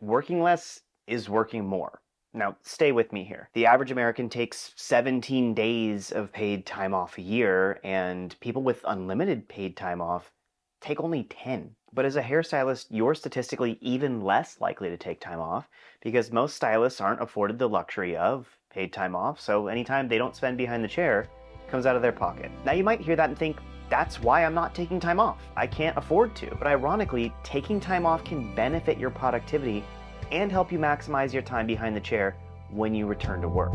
working less is working more. Now, stay with me here. The average American takes 17 days of paid time off a year, and people with unlimited paid time off take only 10. But as a hairstylist, you're statistically even less likely to take time off because most stylists aren't afforded the luxury of paid time off, so anytime they don't spend behind the chair comes out of their pocket. Now, you might hear that and think, that's why I'm not taking time off. I can't afford to. But ironically, taking time off can benefit your productivity and help you maximize your time behind the chair when you return to work.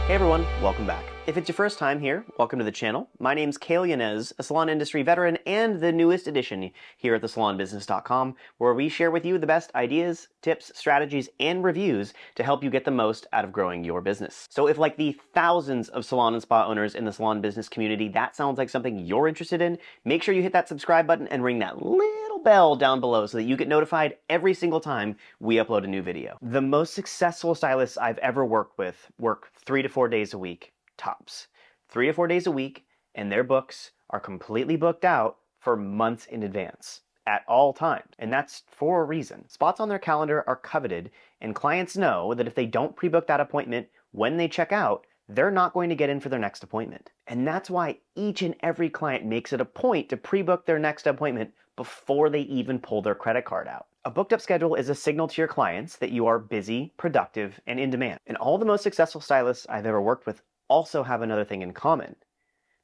Hey everyone, welcome back. If it's your first time here, welcome to the channel. My name's Cale Yanez, a salon industry veteran and the newest addition here at thesalonbusiness.com, where we share with you the best ideas, tips, strategies, and reviews to help you get the most out of growing your business. So if like the thousands of salon and spa owners in the salon business community, that sounds like something you're interested in, make sure you hit that subscribe button and ring that little bell down below so that you get notified every single time we upload a new video. The most successful stylists I've ever worked with work 3 to 4 days a week, tops. 3 to 4 days a week, and their books are completely booked out for months in advance at all times. And that's for a reason. Spots on their calendar are coveted, and clients know that if they don't pre-book that appointment when they check out, they're not going to get in for their next appointment. And that's why each and every client makes it a point to pre-book their next appointment before they even pull their credit card out. A booked up schedule is a signal to your clients that you are busy, productive, and in demand. And all the most successful stylists I've ever worked with also have another thing in common.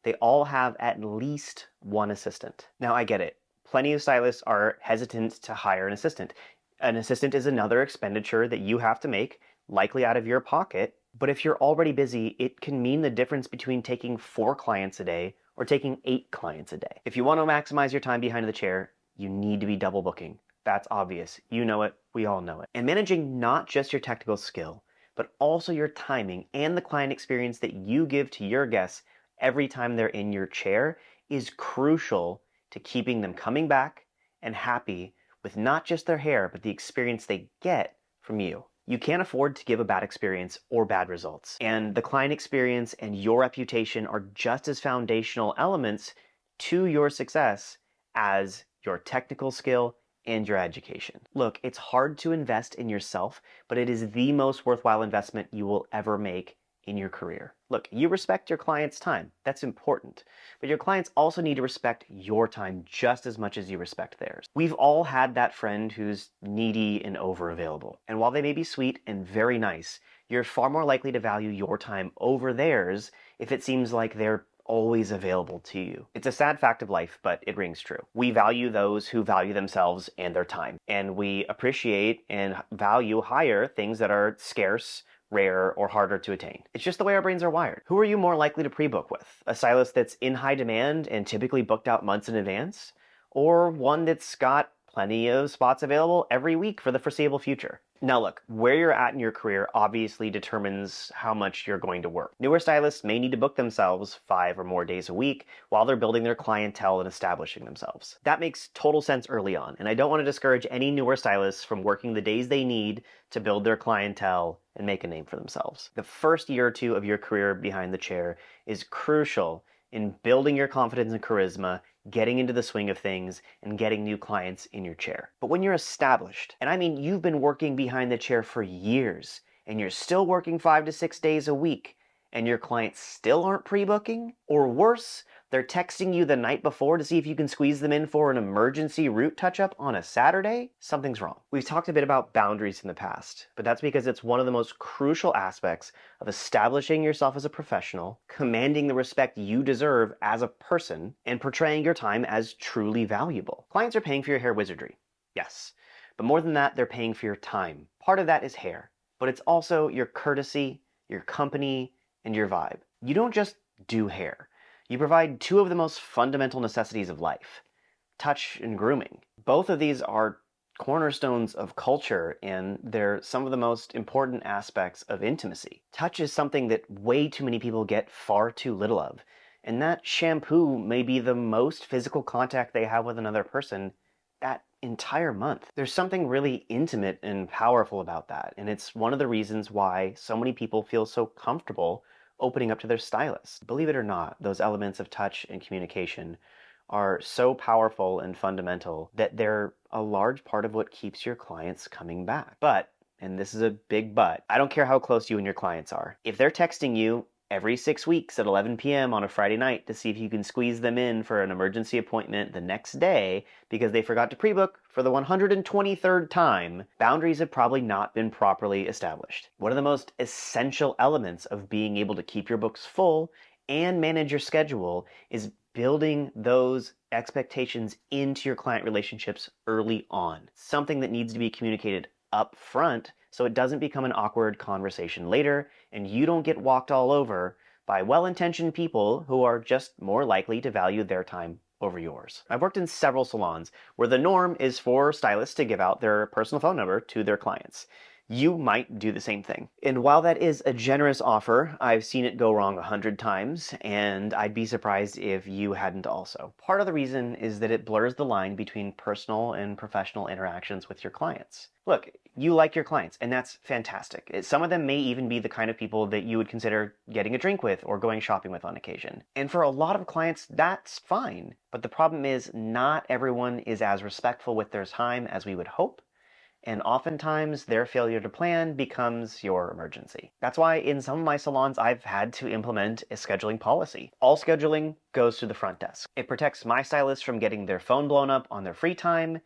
They all have at least one assistant. Now, I get it. Plenty of stylists are hesitant to hire an assistant. An assistant is another expenditure that you have to make, likely out of your pocket. But if you're already busy, it can mean the difference between taking 4 clients a day or taking 8 clients a day. If you want to maximize your time behind the chair, you need to be double booking. That's obvious. You know it. We all know it. And managing not just your technical skill, but also your timing and the client experience that you give to your guests every time they're in your chair is crucial to keeping them coming back and happy with not just their hair, but the experience they get from you. You can't afford to give a bad experience or bad results. And the client experience and your reputation are just as foundational elements to your success as your technical skill and your education. Look, it's hard to invest in yourself, but it is the most worthwhile investment you will ever make in your career. Look, you respect your client's time. That's important. But your clients also need to respect your time just as much as you respect theirs. We've all had that friend who's needy and over-available. And while they may be sweet and very nice, you're far more likely to value your time over theirs if it seems like they're always available to you. It's a sad fact of life, but it rings true. We value those who value themselves and their time. And we appreciate and value higher things that are scarce, rare, or harder to attain. It's just the way our brains are wired. Who are you more likely to pre-book with? A stylist that's in high demand and typically booked out months in advance? Or one that's got plenty of spots available every week for the foreseeable future? Now look, where you're at in your career obviously determines how much you're going to work. Newer stylists may need to book themselves 5 or more days a week while they're building their clientele and establishing themselves. That makes total sense early on, and I don't want to discourage any newer stylists from working the days they need to build their clientele and make a name for themselves. The first year or 2 of your career behind the chair is crucial in building your confidence and charisma, getting into the swing of things, and getting new clients in your chair. But when you're established, and I mean you've been working behind the chair for years, and you're still working 5 to 6 days a week, and your clients still aren't pre-booking, or worse, they're texting you the night before to see if you can squeeze them in for an emergency root touch-up on a Saturday, something's wrong. We've talked a bit about boundaries in the past, but that's because it's one of the most crucial aspects of establishing yourself as a professional, commanding the respect you deserve as a person, and portraying your time as truly valuable. Clients are paying for your hair wizardry, yes, but more than that, they're paying for your time. Part of that is hair, but it's also your courtesy, your company, and your vibe. You don't just do hair. You provide 2 of the most fundamental necessities of life, touch and grooming. Both of these are cornerstones of culture, and they're some of the most important aspects of intimacy. Touch is something that way too many people get far too little of, and that shampoo may be the most physical contact they have with another person that entire month. There's something really intimate and powerful about that, and it's one of the reasons why so many people feel so comfortable opening up to their stylist. Believe it or not, those elements of touch and communication are so powerful and fundamental that they're a large part of what keeps your clients coming back. But, and this is a big but, I don't care how close you and your clients are. If they're texting you every 6 weeks at 11 p.m. on a Friday night to see if you can squeeze them in for an emergency appointment the next day because they forgot to pre-book for the 123rd time, boundaries have probably not been properly established. One of the most essential elements of being able to keep your books full and manage your schedule is building those expectations into your client relationships early on. Something that needs to be communicated up front so it doesn't become an awkward conversation later and you don't get walked all over by well-intentioned people who are just more likely to value their time over yours. I've worked in several salons where the norm is for stylists to give out their personal phone number to their clients. You might do the same thing. And while that is a generous offer, I've seen it go wrong 100 times, and I'd be surprised if you hadn't also. Part of the reason is that it blurs the line between personal and professional interactions with your clients. Look, you like your clients, and that's fantastic. Some of them may even be the kind of people that you would consider getting a drink with or going shopping with on occasion. And for a lot of clients, that's fine. But the problem is not everyone is as respectful with their time as we would hope. And oftentimes their failure to plan becomes your emergency. That's why in some of my salons I've had to implement a scheduling policy. All scheduling goes to the front desk. It protects my stylists from getting their phone blown up on their free time,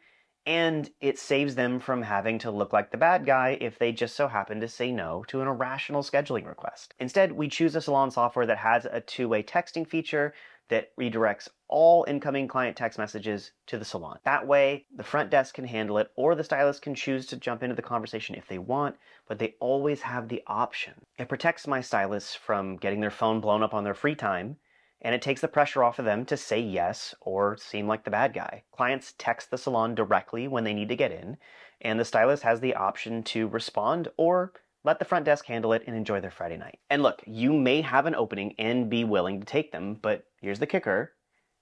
and it saves them from having to look like the bad guy if they just so happen to say no to an irrational scheduling request. Instead, we choose a salon software that has a two-way texting feature that redirects all incoming client text messages to the salon. That way, the front desk can handle it, or the stylist can choose to jump into the conversation if they want, but they always have the option. It protects my stylists from getting their phone blown up on their free time, and it takes the pressure off of them to say yes or seem like the bad guy. Clients text the salon directly when they need to get in, and the stylist has the option to respond or let the front desk handle it and enjoy their Friday night. And look, you may have an opening and be willing to take them, but here's the kicker.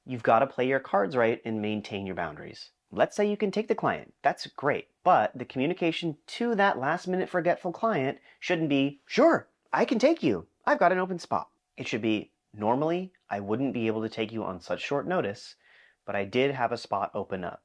You've got to play your cards right and maintain your boundaries. Let's say you can take the client. That's great. But the communication to that last-minute forgetful client shouldn't be, sure, I can take you. I've got an open spot. It should be, normally, I wouldn't be able to take you on such short notice, but I did have a spot open up.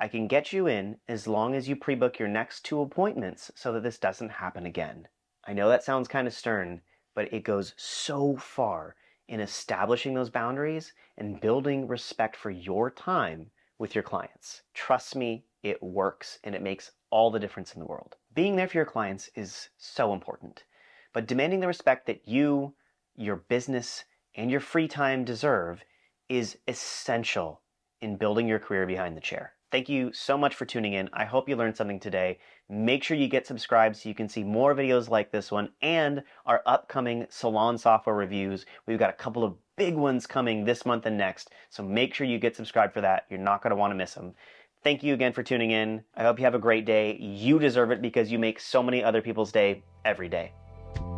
I can get you in as long as you pre-book your next 2 appointments so that this doesn't happen again. I know that sounds kind of stern, but it goes so far in establishing those boundaries and building respect for your time with your clients. Trust me, it works and it makes all the difference in the world. Being there for your clients is so important, but demanding the respect that you, your business, and your free time deserve is essential in building your career behind the chair. Thank you so much for tuning in. I hope you learned something today. Make sure you get subscribed so you can see more videos like this one and our upcoming salon software reviews. We've got a couple of big ones coming this month and next, so make sure you get subscribed for that. You're not going to want to miss them. Thank you again for tuning in. I hope you have a great day. You deserve it because you make so many other people's day every day.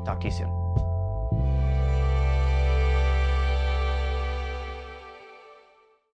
Talk to you soon.